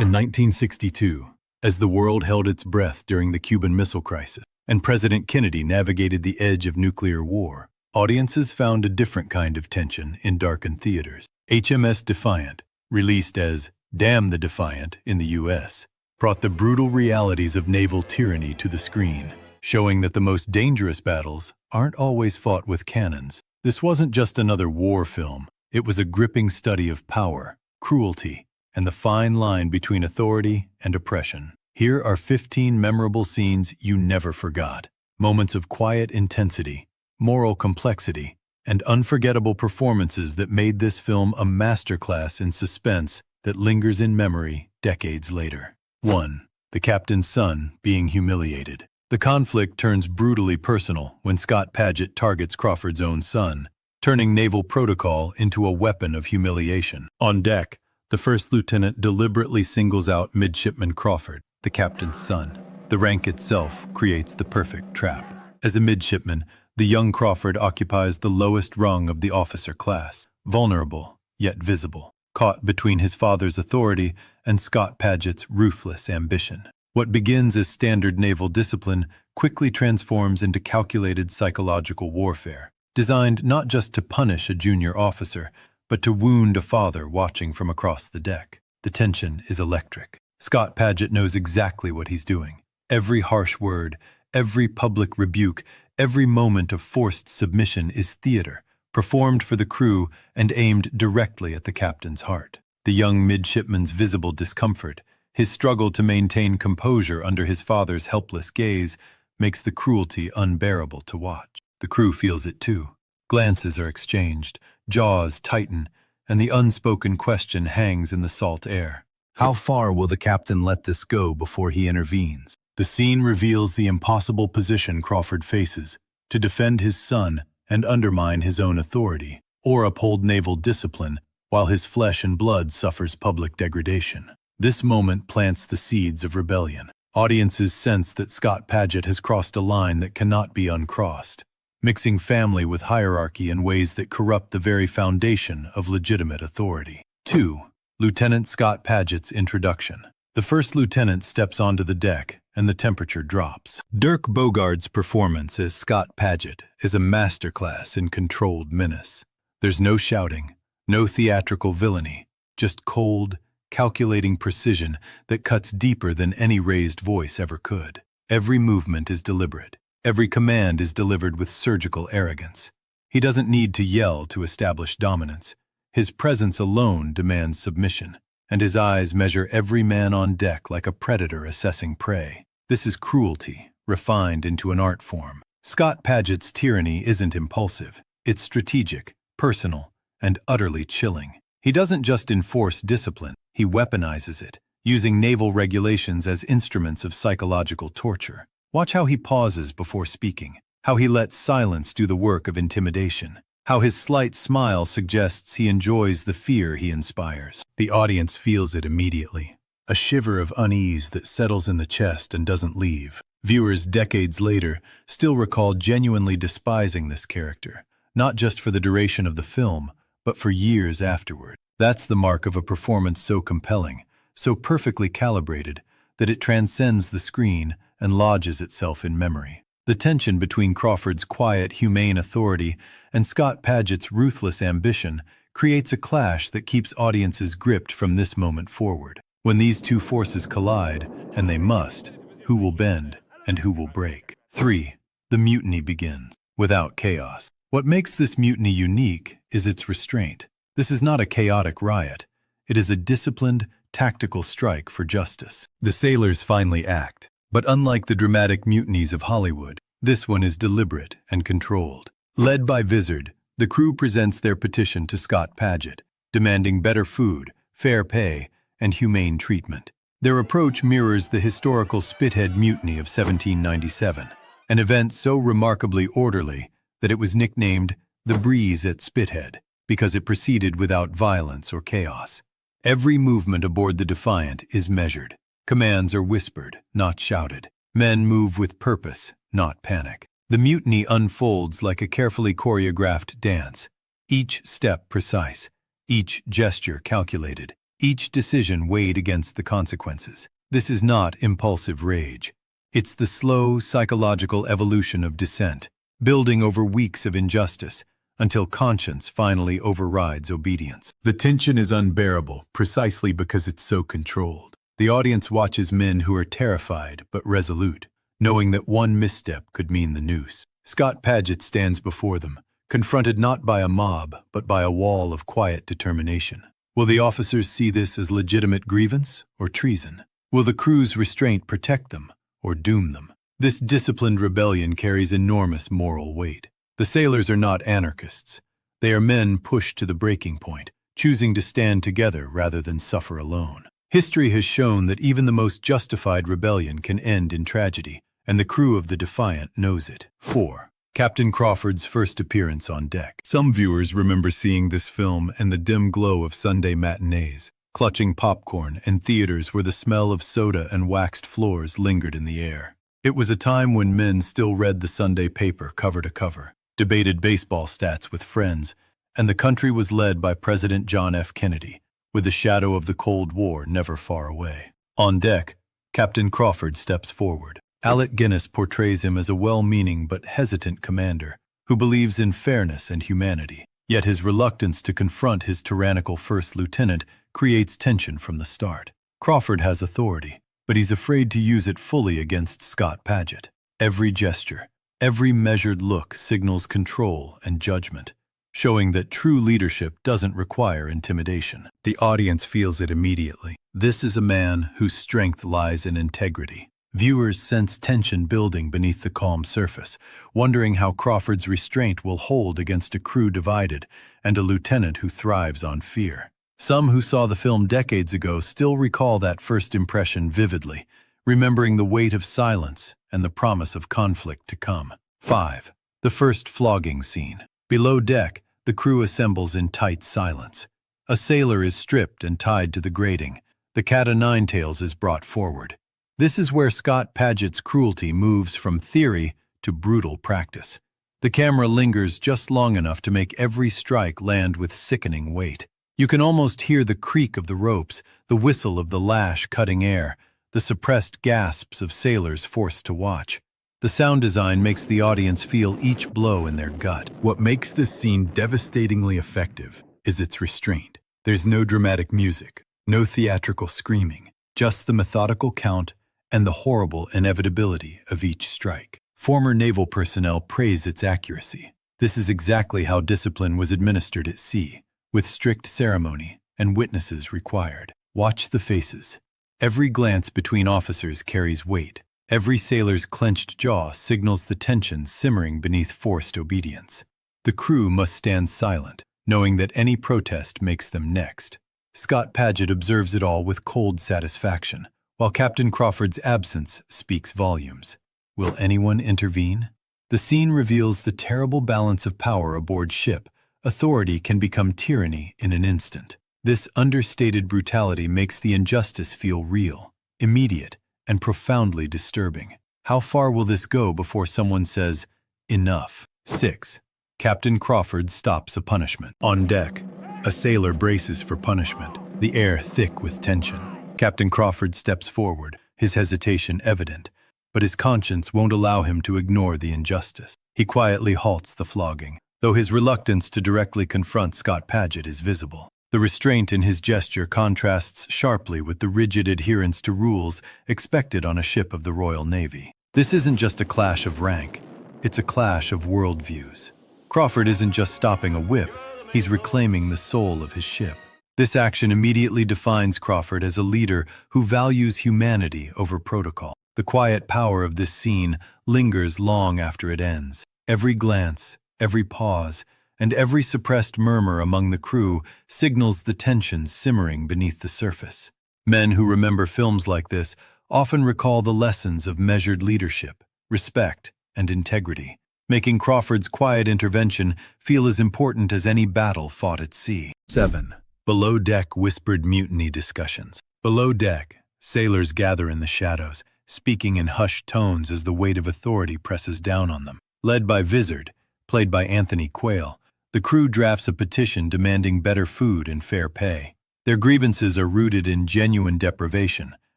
In 1962, as the world held its breath during the Cuban Missile Crisis and President Kennedy navigated the edge of nuclear war, audiences found a different kind of tension in darkened theaters. HMS Defiant, released as Damn the Defiant in the U.S., brought the brutal realities of naval tyranny to the screen, showing that the most dangerous battles aren't always fought with cannons. This wasn't just another war film. It was a gripping study of power, cruelty, and the fine line between authority and oppression. Here are 15 memorable scenes you never forgot. Moments of quiet intensity, moral complexity, and unforgettable performances that made this film a masterclass in suspense that lingers in memory decades later. 1. The captain's son being humiliated. The conflict turns brutally personal when Scott-Padgett targets Crawford's own son, turning naval protocol into a weapon of humiliation. On deck, the first lieutenant deliberately singles out Midshipman Crawford, the captain's son. The rank itself creates the perfect trap. As a midshipman, the young Crawford occupies the lowest rung of the officer class, vulnerable yet visible, caught between his father's authority and Scott-Padgett's ruthless ambition. What begins as standard naval discipline quickly transforms into calculated psychological warfare, designed not just to punish a junior officer, but to wound a father watching from across the deck. The tension is electric. Scott-Padgett knows exactly what he's doing. Every harsh word, every public rebuke, every moment of forced submission is theater, performed for the crew and aimed directly at the captain's heart. The young midshipman's visible discomfort, his struggle to maintain composure under his father's helpless gaze, makes the cruelty unbearable to watch. The crew feels it too. Glances are exchanged, jaws tighten, and the unspoken question hangs in the salt air. How far will the captain let this go before he intervenes? The scene reveals the impossible position Crawford faces: to defend his son and undermine his own authority, or uphold naval discipline while his flesh and blood suffers public degradation. This moment plants the seeds of rebellion. Audiences sense that Scott-Padgett has crossed a line that cannot be uncrossed, mixing family with hierarchy in ways that corrupt the very foundation of legitimate authority. 2. Lieutenant Scott-Padgett's introduction. The first lieutenant steps onto the deck, and the temperature drops. Dirk Bogarde's performance as Scott-Padgett is a masterclass in controlled menace. There's no shouting, no theatrical villainy, just cold, calculating precision that cuts deeper than any raised voice ever could. Every movement is deliberate. Every command is delivered with surgical arrogance. He doesn't need to yell to establish dominance. His presence alone demands submission, and his eyes measure every man on deck like a predator assessing prey. This is cruelty, refined into an art form. Scott-Padgett's tyranny isn't impulsive. It's strategic, personal, and utterly chilling. He doesn't just enforce discipline, he weaponizes it, using naval regulations as instruments of psychological torture. Watch how he pauses before speaking, how he lets silence do the work of intimidation, how his slight smile suggests he enjoys the fear he inspires. The audience feels it immediately, a shiver of unease that settles in the chest and doesn't leave. Viewers decades later still recall genuinely despising this character, not just for the duration of the film, but for years afterward. That's the mark of a performance so compelling, so perfectly calibrated, that it transcends the screen and lodges itself in memory. The tension between Crawford's quiet, humane authority and Scott-Padgett's ruthless ambition creates a clash that keeps audiences gripped from this moment forward. When these two forces collide, and they must, who will bend and who will break? 3. The mutiny begins. Without chaos. What makes this mutiny unique is its restraint. This is not a chaotic riot. It is a disciplined, tactical strike for justice. The sailors finally act. But unlike the dramatic mutinies of Hollywood, this one is deliberate and controlled. Led by Vizard, the crew presents their petition to Scott-Padgett, demanding better food, fair pay, and humane treatment. Their approach mirrors the historical Spithead Mutiny of 1797, an event so remarkably orderly that it was nicknamed the Breeze at Spithead because it proceeded without violence or chaos. Every movement aboard the Defiant is measured. Commands are whispered, not shouted. Men move with purpose, not panic. The mutiny unfolds like a carefully choreographed dance, each step precise, each gesture calculated, Each decision weighed against the consequences. This is not impulsive rage. It's the slow, psychological evolution of dissent, building over weeks of injustice, until conscience finally overrides obedience. The tension is unbearable, precisely because it's so controlled. The audience watches men who are terrified but resolute, knowing that one misstep could mean the noose. Scott-Padgett stands before them, confronted not by a mob, but by a wall of quiet determination. Will the officers see this as legitimate grievance or treason? Will the crew's restraint protect them or doom them? This disciplined rebellion carries enormous moral weight. The sailors are not anarchists. They are men pushed to the breaking point, choosing to stand together rather than suffer alone. History has shown that even the most justified rebellion can end in tragedy, and the crew of the Defiant knows it. 4. Captain Crawford's first appearance on deck. Some viewers remember seeing this film in the dim glow of Sunday matinees, clutching popcorn in theaters where the smell of soda and waxed floors lingered in the air. It was a time when men still read the Sunday paper cover to cover, debated baseball stats with friends, and the country was led by President John F. Kennedy, with the shadow of the Cold War never far away. On deck, Captain Crawford steps forward. Alec Guinness portrays him as a well-meaning but hesitant commander who believes in fairness and humanity. Yet his reluctance to confront his tyrannical first lieutenant creates tension from the start. Crawford has authority, but he's afraid to use it fully against Scott-Padgett. Every gesture, every measured look signals control and judgment, showing that true leadership doesn't require intimidation. The audience feels it immediately. This is a man whose strength lies in integrity. Viewers sense tension building beneath the calm surface, wondering how Crawford's restraint will hold against a crew divided and a lieutenant who thrives on fear. Some who saw the film decades ago still recall that first impression vividly, remembering the weight of silence and the promise of conflict to come. 5. The first flogging scene. Below deck, the crew assembles in tight silence. A sailor is stripped and tied to the grating. The cat-o'-nine-tails is brought forward. This is where Scott-Padgett's cruelty moves from theory to brutal practice. The camera lingers just long enough to make every strike land with sickening weight. You can almost hear the creak of the ropes, the whistle of the lash cutting air, the suppressed gasps of sailors forced to watch. The sound design makes the audience feel each blow in their gut. What makes this scene devastatingly effective is its restraint. There's no dramatic music, no theatrical screaming, just the methodical count and the horrible inevitability of each strike. Former naval personnel praise its accuracy. This is exactly how discipline was administered at sea, with strict ceremony and witnesses required. Watch the faces. Every glance between officers carries weight. Every sailor's clenched jaw signals the tension simmering beneath forced obedience. The crew must stand silent, knowing that any protest makes them next. Scott-Padgett observes it all with cold satisfaction, while Captain Crawford's absence speaks volumes. Will anyone intervene? The scene reveals the terrible balance of power aboard ship. Authority can become tyranny in an instant. This understated brutality makes the injustice feel real, immediate, and profoundly disturbing. How far will this go before someone says, enough? 6. Captain Crawford stops a punishment. On deck, a sailor braces for punishment, the air thick with tension. Captain Crawford steps forward, his hesitation evident, but his conscience won't allow him to ignore the injustice. He quietly halts the flogging, though his reluctance to directly confront Scott-Padgett is visible. The restraint in his gesture contrasts sharply with the rigid adherence to rules expected on a ship of the Royal Navy. This isn't just a clash of rank, it's a clash of worldviews. Crawford isn't just stopping a whip, he's reclaiming the soul of his ship. This action immediately defines Crawford as a leader who values humanity over protocol. The quiet power of this scene lingers long after it ends. Every glance, every pause, and every suppressed murmur among the crew signals the tension simmering beneath the surface. Men who remember films like this often recall the lessons of measured leadership, respect, and integrity, making Crawford's quiet intervention feel as important as any battle fought at sea. 7. Below deck whispered mutiny discussions. Below deck, sailors gather in the shadows, speaking in hushed tones as the weight of authority presses down on them. Led by Vizard, played by Anthony Quayle, the crew drafts a petition demanding better food and fair pay. Their grievances are rooted in genuine deprivation,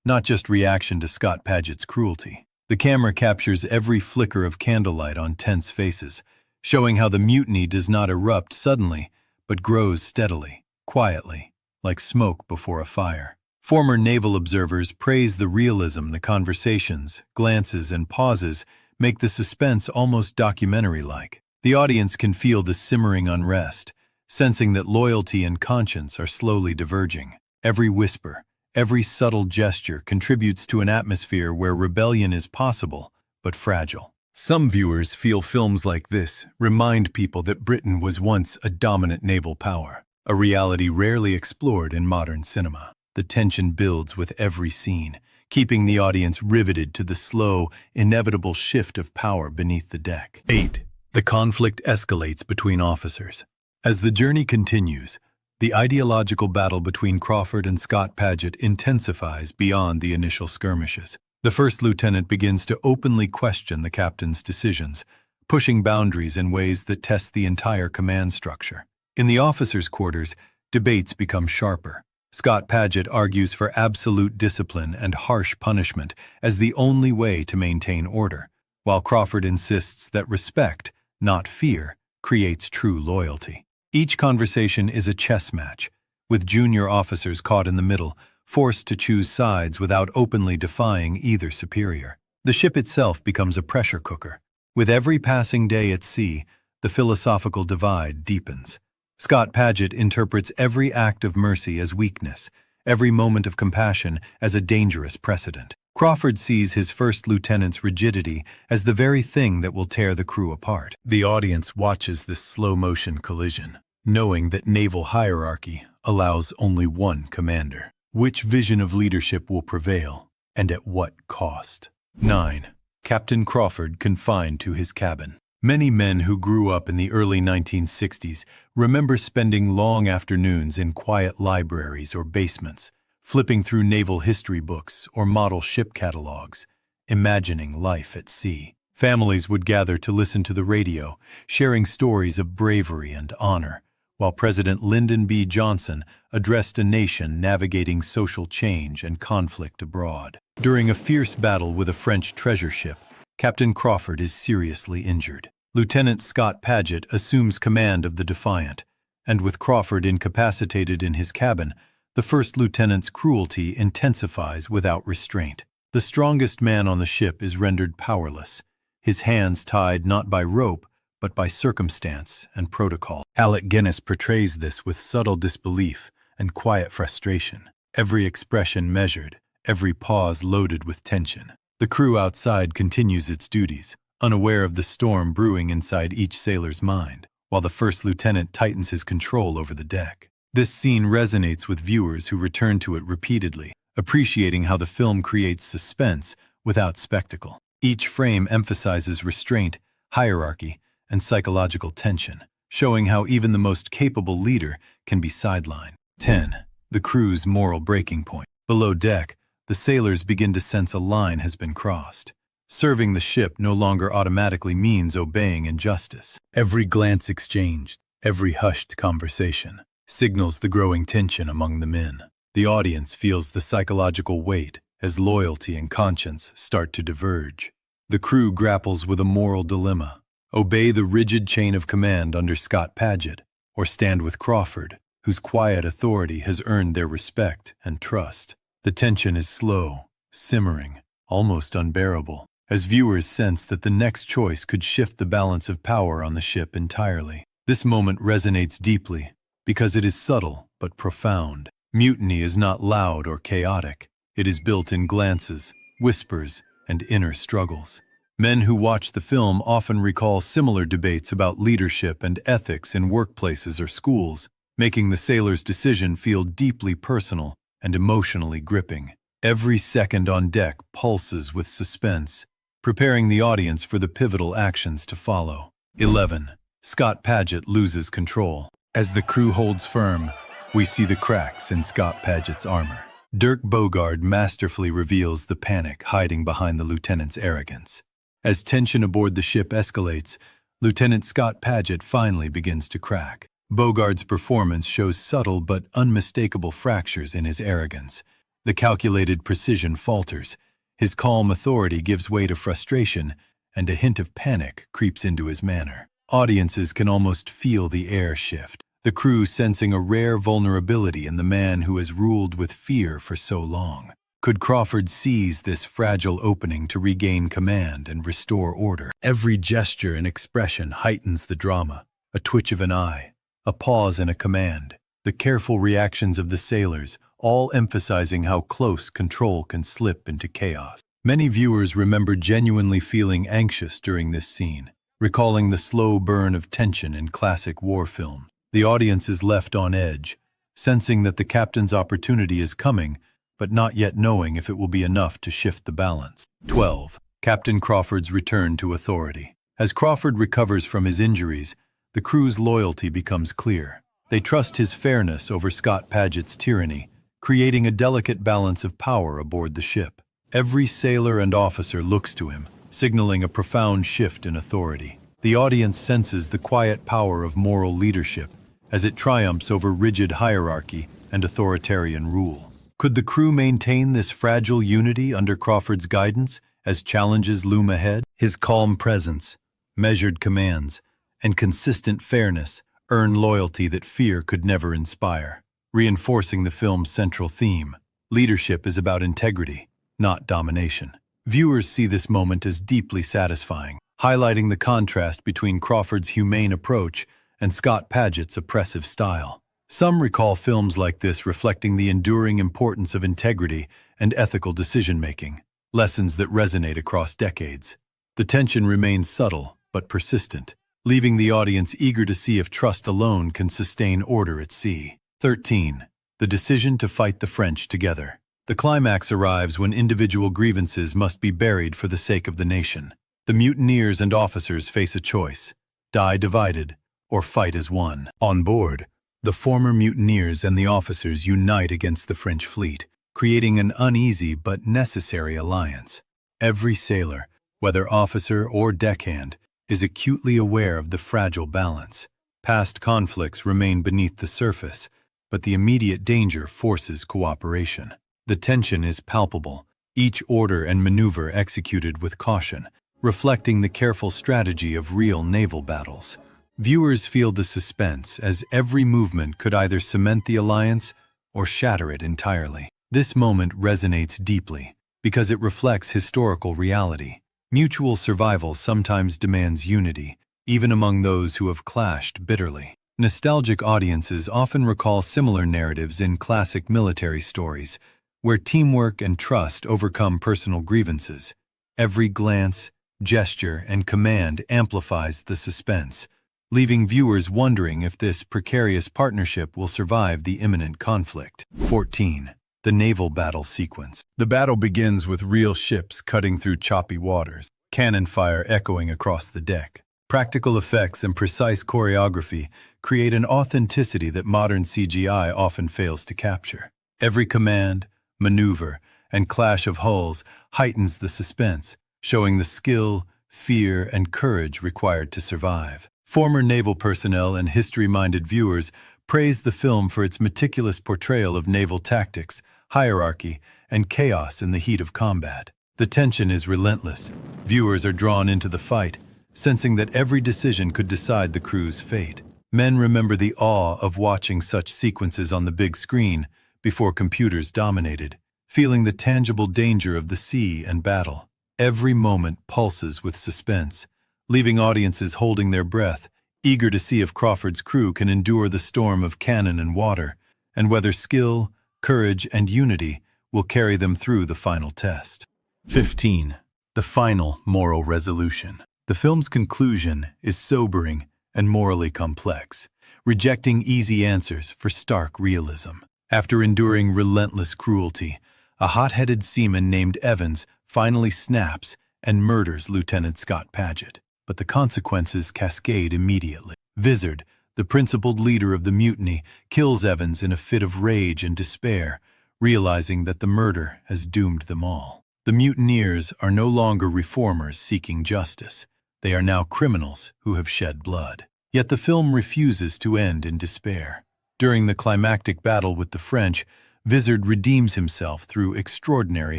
not just reaction to Scott-Padgett's cruelty. The camera captures every flicker of candlelight on tense faces, showing how the mutiny does not erupt suddenly, but grows steadily, quietly, like smoke before a fire. Former naval observers praise the realism the conversations, glances, and pauses make the suspense almost documentary-like. The audience can feel the simmering unrest, sensing that loyalty and conscience are slowly diverging. Every whisper, every subtle gesture contributes to an atmosphere where rebellion is possible, but fragile. Some viewers feel films like this remind people that Britain was once a dominant naval power, a reality rarely explored in modern cinema. The tension builds with every scene, keeping the audience riveted to the slow, inevitable shift of power beneath the deck. 8. The conflict escalates between officers. As the journey continues, the ideological battle between Crawford and Scott-Padgett intensifies beyond the initial skirmishes. The first lieutenant begins to openly question the captain's decisions, pushing boundaries in ways that test the entire command structure. In the officers' quarters, debates become sharper. Scott-Padgett argues for absolute discipline and harsh punishment as the only way to maintain order, while Crawford insists that respect, not fear, creates true loyalty. Each conversation is a chess match, with junior officers caught in the middle, forced to choose sides without openly defying either superior. The ship itself becomes a pressure cooker. With every passing day at sea, the philosophical divide deepens. Scott-Padgett interprets every act of mercy as weakness, every moment of compassion as a dangerous precedent. Crawford sees his first lieutenant's rigidity as the very thing that will tear the crew apart. The audience watches this slow-motion collision, knowing that naval hierarchy allows only one commander. Which vision of leadership will prevail, and at what cost? 9. Captain Crawford confined to his cabin. Many men who grew up in the early 1960s remember spending long afternoons in quiet libraries or basements, flipping through naval history books or model ship catalogs, imagining life at sea. Families would gather to listen to the radio, sharing stories of bravery and honor, while President Lyndon B. Johnson addressed a nation navigating social change and conflict abroad. During a fierce battle with a French treasure ship, Captain Crawford is seriously injured. Lieutenant Scott-Padgett assumes command of the Defiant, and with Crawford incapacitated in his cabin, the first lieutenant's cruelty intensifies without restraint. The strongest man on the ship is rendered powerless, his hands tied not by rope, but by circumstance and protocol. Alec Guinness portrays this with subtle disbelief and quiet frustration, every expression measured, every pause loaded with tension. The crew outside continues its duties, unaware of the storm brewing inside each sailor's mind, while the first lieutenant tightens his control over the deck. This scene resonates with viewers who return to it repeatedly, appreciating how the film creates suspense without spectacle. Each frame emphasizes restraint, hierarchy, and psychological tension, showing how even the most capable leader can be sidelined. 10. The crew's moral breaking point. Below deck, the sailors begin to sense a line has been crossed. Serving the ship no longer automatically means obeying injustice. Every glance exchanged, every hushed conversation, signals the growing tension among the men. The audience feels the psychological weight as loyalty and conscience start to diverge. The crew grapples with a moral dilemma: obey the rigid chain of command under Scott-Padgett, or stand with Crawford, whose quiet authority has earned their respect and trust. The tension is slow, simmering, almost unbearable, as viewers sense that the next choice could shift the balance of power on the ship entirely. This moment resonates deeply because it is subtle but profound. Mutiny is not loud or chaotic. It is built in glances, whispers, and inner struggles. Men who watch the film often recall similar debates about leadership and ethics in workplaces or schools, making the sailor's decision feel deeply personal and emotionally gripping. Every second on deck pulses with suspense, preparing the audience for the pivotal actions to follow. 11. Scott-Padgett loses control. As the crew holds firm, we see the cracks in Scott-Padgett's armor. Dirk Bogarde masterfully reveals the panic hiding behind the lieutenant's arrogance. As tension aboard the ship escalates, Lieutenant Scott-Padgett finally begins to crack. Bogarde's performance shows subtle but unmistakable fractures in his arrogance. The calculated precision falters, his calm authority gives way to frustration, and a hint of panic creeps into his manner. Audiences can almost feel the air shift, the crew sensing a rare vulnerability in the man who has ruled with fear for so long. Could Crawford seize this fragile opening to regain command and restore order? Every gesture and expression heightens the drama. A twitch of an eye, a pause in a command, the careful reactions of the sailors, all emphasizing how close control can slip into chaos. Many viewers remember genuinely feeling anxious during this scene, recalling the slow burn of tension in classic war films. The audience is left on edge, sensing that the captain's opportunity is coming, but not yet knowing if it will be enough to shift the balance. 12. Captain Crawford's return to authority. As Crawford recovers from his injuries, the crew's loyalty becomes clear. They trust his fairness over Scott-Padgett's tyranny, creating a delicate balance of power aboard the ship. Every sailor and officer looks to him, signaling a profound shift in authority. The audience senses the quiet power of moral leadership as it triumphs over rigid hierarchy and authoritarian rule. Could the crew maintain this fragile unity under Crawford's guidance as challenges loom ahead? His calm presence, measured commands, and consistent fairness earn loyalty that fear could never inspire, reinforcing the film's central theme. Leadership is about integrity, not domination. Viewers see this moment as deeply satisfying, highlighting the contrast between Crawford's humane approach and Scott-Padgett's oppressive style. Some recall films like this reflecting the enduring importance of integrity and ethical decision-making, lessons that resonate across decades. The tension remains subtle but persistent, leaving the audience eager to see if trust alone can sustain order at sea. 13. The decision to fight the French together. The climax arrives when individual grievances must be buried for the sake of the nation. The mutineers and officers face a choice: die divided or fight as one. On board, the former mutineers and the officers unite against the French fleet, creating an uneasy but necessary alliance. Every sailor, whether officer or deckhand, is acutely aware of the fragile balance. Past conflicts remain beneath the surface, but the immediate danger forces cooperation. The tension is palpable, each order and maneuver executed with caution, reflecting the careful strategy of real naval battles. Viewers feel the suspense as every movement could either cement the alliance or shatter it entirely. This moment resonates deeply because it reflects historical reality. Mutual survival sometimes demands unity, even among those who have clashed bitterly. Nostalgic audiences often recall similar narratives in classic military stories, where teamwork and trust overcome personal grievances. Every glance, gesture, and command amplifies the suspense, leaving viewers wondering if this precarious partnership will survive the imminent conflict. 14. The naval battle sequence. The battle begins with real ships cutting through choppy waters, cannon fire echoing across the deck. Practical effects and precise choreography create an authenticity that modern CGI often fails to capture. Every command, maneuver, and clash of hulls heightens the suspense, showing the skill, fear, and courage required to survive. Former naval personnel and history-minded viewers praise the film for its meticulous portrayal of naval tactics, hierarchy, and chaos in the heat of combat. The tension is relentless. Viewers are drawn into the fight, sensing that every decision could decide the crew's fate. Men remember the awe of watching such sequences on the big screen before computers dominated, feeling the tangible danger of the sea and battle. Every moment pulses with suspense, leaving audiences holding their breath, eager to see if Crawford's crew can endure the storm of cannon and water, and whether skill, courage, and unity will carry them through the final test. 15. The final moral resolution. The film's conclusion is sobering and morally complex, rejecting easy answers for stark realism. After enduring relentless cruelty, a hot-headed seaman named Evans finally snaps and murders Lieutenant Scott-Padgett. But the consequences cascade immediately. Vizard, the principled leader of the mutiny, kills Evans in a fit of rage and despair, realizing that the murder has doomed them all. The mutineers are no longer reformers seeking justice. They are now criminals who have shed blood. Yet the film refuses to end in despair. During the climactic battle with the French, Vizard redeems himself through extraordinary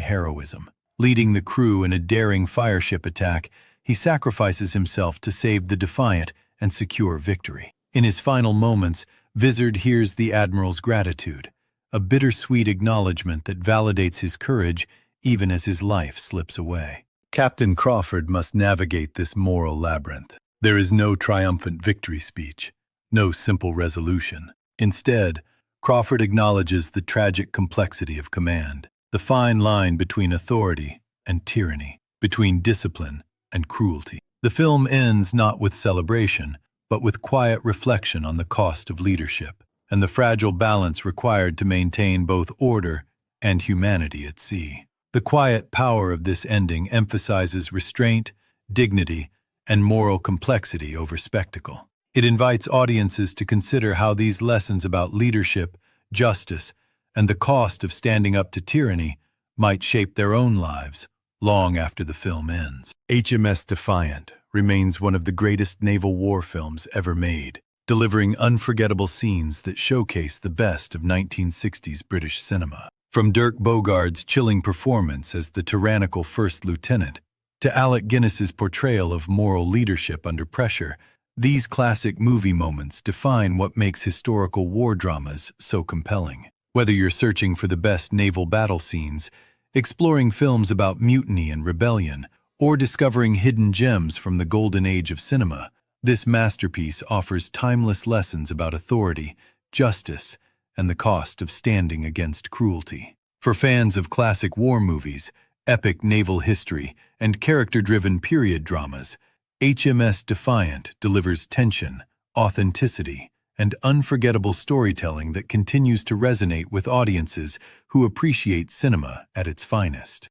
heroism. Leading the crew in a daring fireship attack, he sacrifices himself to save the Defiant and secure victory. In his final moments, Vizard hears the Admiral's gratitude, a bittersweet acknowledgement that validates his courage even as his life slips away. Captain Crawford must navigate this moral labyrinth. There is no triumphant victory speech, no simple resolution. Instead, Crawford acknowledges the tragic complexity of command, the fine line between authority and tyranny, between discipline and cruelty. The film ends not with celebration, but with quiet reflection on the cost of leadership and the fragile balance required to maintain both order and humanity at sea. The quiet power of this ending emphasizes restraint, dignity, and moral complexity over spectacle. It invites audiences to consider how these lessons about leadership, justice, and the cost of standing up to tyranny might shape their own lives long after the film ends. HMS Defiant remains one of the greatest naval war films ever made, delivering unforgettable scenes that showcase the best of 1960s British cinema. From Dirk Bogarde's chilling performance as the tyrannical first lieutenant to Alec Guinness's portrayal of moral leadership under pressure, these classic movie moments define what makes historical war dramas so compelling. Whether you're searching for the best naval battle scenes, exploring films about mutiny and rebellion, or discovering hidden gems from the golden age of cinema, this masterpiece offers timeless lessons about authority, justice, and the cost of standing against cruelty. For fans of classic war movies, epic naval history, and character-driven period dramas, HMS Defiant delivers tension, authenticity, and unforgettable storytelling that continues to resonate with audiences who appreciate cinema at its finest.